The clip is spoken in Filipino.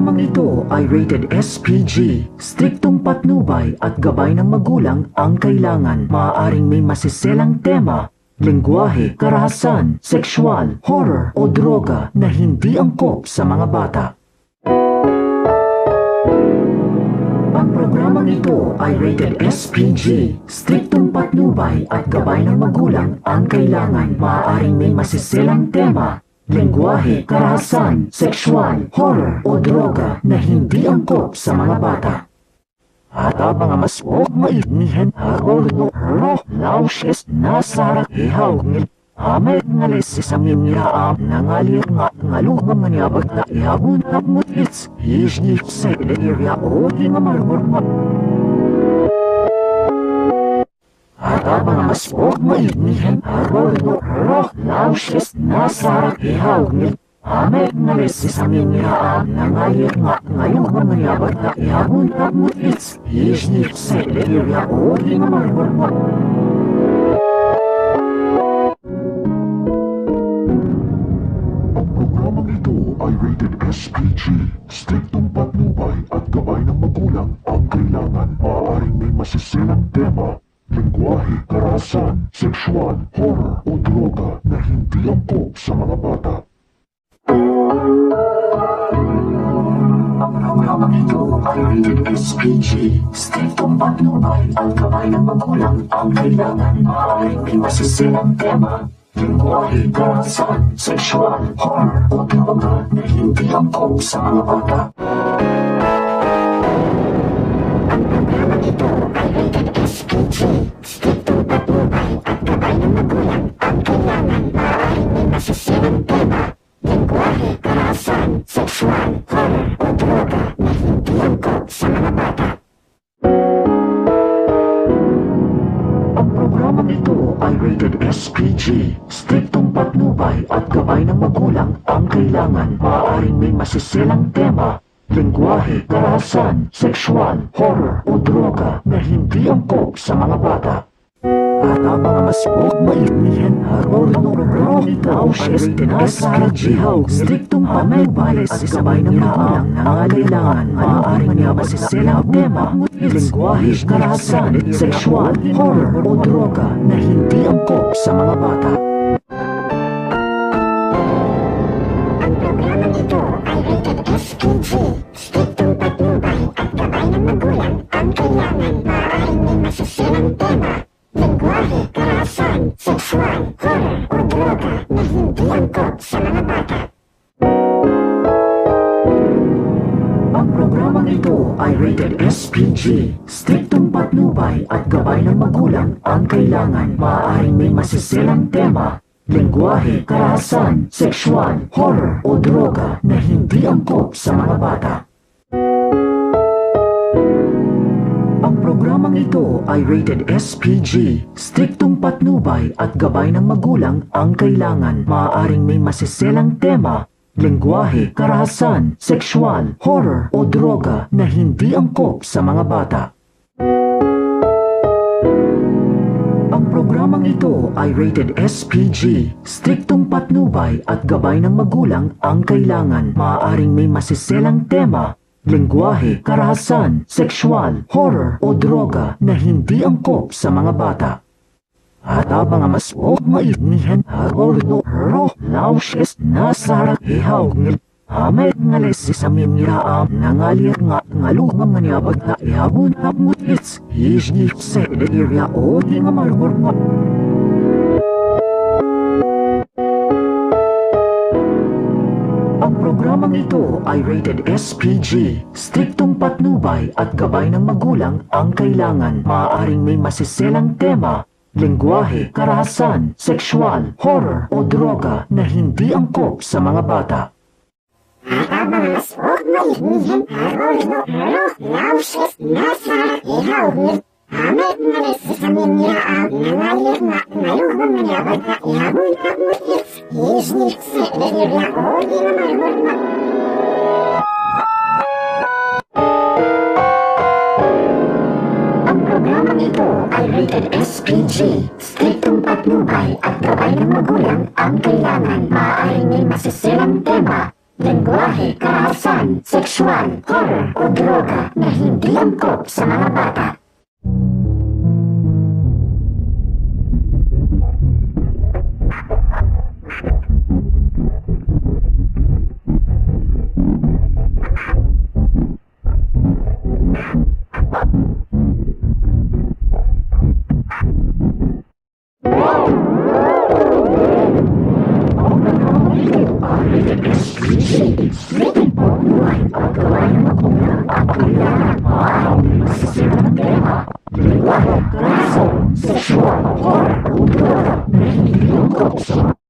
programang ito ay rated SPG. Striktong patnubay at gabay ng magulang ang kailangan. Maaaring may masiselang tema, lengguwahe, karahasan, sexual, horror o droga na hindi angkop sa mga bata. Ang programang ito ay rated SPG. Striktong patnubay at gabay ng magulang ang kailangan. Maaaring may masiselang tema, lengguwahe, karahasan, sexual, horror o droga na hindi angkop sa mga bata. At ang mga mas mainihan harolo roh laushes nasarak ihaw ngil amet ngalis sa mimiraam nangalir nga ngalugmang nganyabag na ihabon na mutits hijnif sa area o di nga marmurma. At ang mga mas mainihan harolo roh laushes nasarak ihaw ngil amet ngalis sa mimiraam nangalir nga ngalugmang nganyabag na ihabon na mutits hijnif sa area o di nga marmurma. Programang ito ay rated SPG. Striktong patnubay at gabay ng magulang ang kailangan. Maaaring may masiselang tema, lengguwahe, karahasan, sexual, horror o droga na hindi angkop sa mga bata. Ang programang ito ay rated SPG. Striktong patnubay at gabay ng magulang ang kailangan. Maaaring may masiselang tema, lengguwahe, karahasan, sexual, horror o droga na hindi angkop sa mga bata. Ang programang ito ay rated SPG. Striktong patnubay at gabay ng magulang ang kailangan. Maaaring may masiselang tema, lengguwahe, karahasan, sexual, horror o droga na hindi angkop sa mga bata. Ang programang ito ay rated SPG. Striktong patnubay at gabay ng magulang ang kailangan. Maaaring may masiselang tema, lengguwahe, karahasan, sexual, horror o droga na hindi angkop sa mga bata. At ang mga mas mainihan harolo ikaw siya SPG. Striktong patnubay at gabay ng magulang ang kailangan. Maaaring may masiselang tema, lengguwahe, karahasan, sexual, horror o droga na hindi angkop sa mga bata. Ang programang ito ay rated SPG. Striktong patnubay at gabay ng magulang ang kailangan. Maaaring may masiselang tema, lengguwahe, karahasan, sexual, horror o droga na hindi angkop sa mga bata. Ang programang ito ay rated SPG. Striktong patnubay at gabay ng magulang ang kailangan. Maaaring may masiselang tema, lengguwahe, karahasan, sexual, horror o droga na hindi angkop sa mga bata. Ang programang ito ay rated SPG. Striktong patnubay at gabay ng magulang ang kailangan. Maaaring may masiselang tema, lengguwahe, karahasan, sexual, horror o droga na hindi angkop sa mga bata. Ang programang ito ay rated SPG. Striktong patnubay at gabay ng magulang ang kailangan. Maaaring may masiselang tema, lengguwahe, karahasan, sexual, horror o droga na hindi angkop sa mga bata. At ang mga mas mainihan harolo roh laushes nasarak ihaw ngil amet ngalis sa mimiraam nangalir nga ngalugmang nganyabag na ihabon na mutits hijnif sa area o di nga marmurma. Ang programang ito ay rated SPG. Striktong patnubay at gabay ng magulang ang kailangan. Maaaring may masiselang tema, lengguwahe, karahasan, sexual, horror o droga na hindi angkop sa mga bata. At ang mga mas mainihan harolo laushes nasarak ihaw ngil amet ngalis sa mimiraam nangalir nga ngalugmang nganyabag na ihabon na mutits hijnif sa area o di nga marmurma. Ang programang ito ay rated SPG. Striktong patnubay at gabay ng magulang ang kailangan. Maaaring may masiselang tema, lengguwahe, lengguwahe, karahasan, sexual, horror o droga na hindi angkop sa mga bata. Sleeping Pagnuway at gawain ng magulang at kailangan maaaring may masasirang tema, lingwahe, rason, sexual, horror o droga na hindi angkop sa mga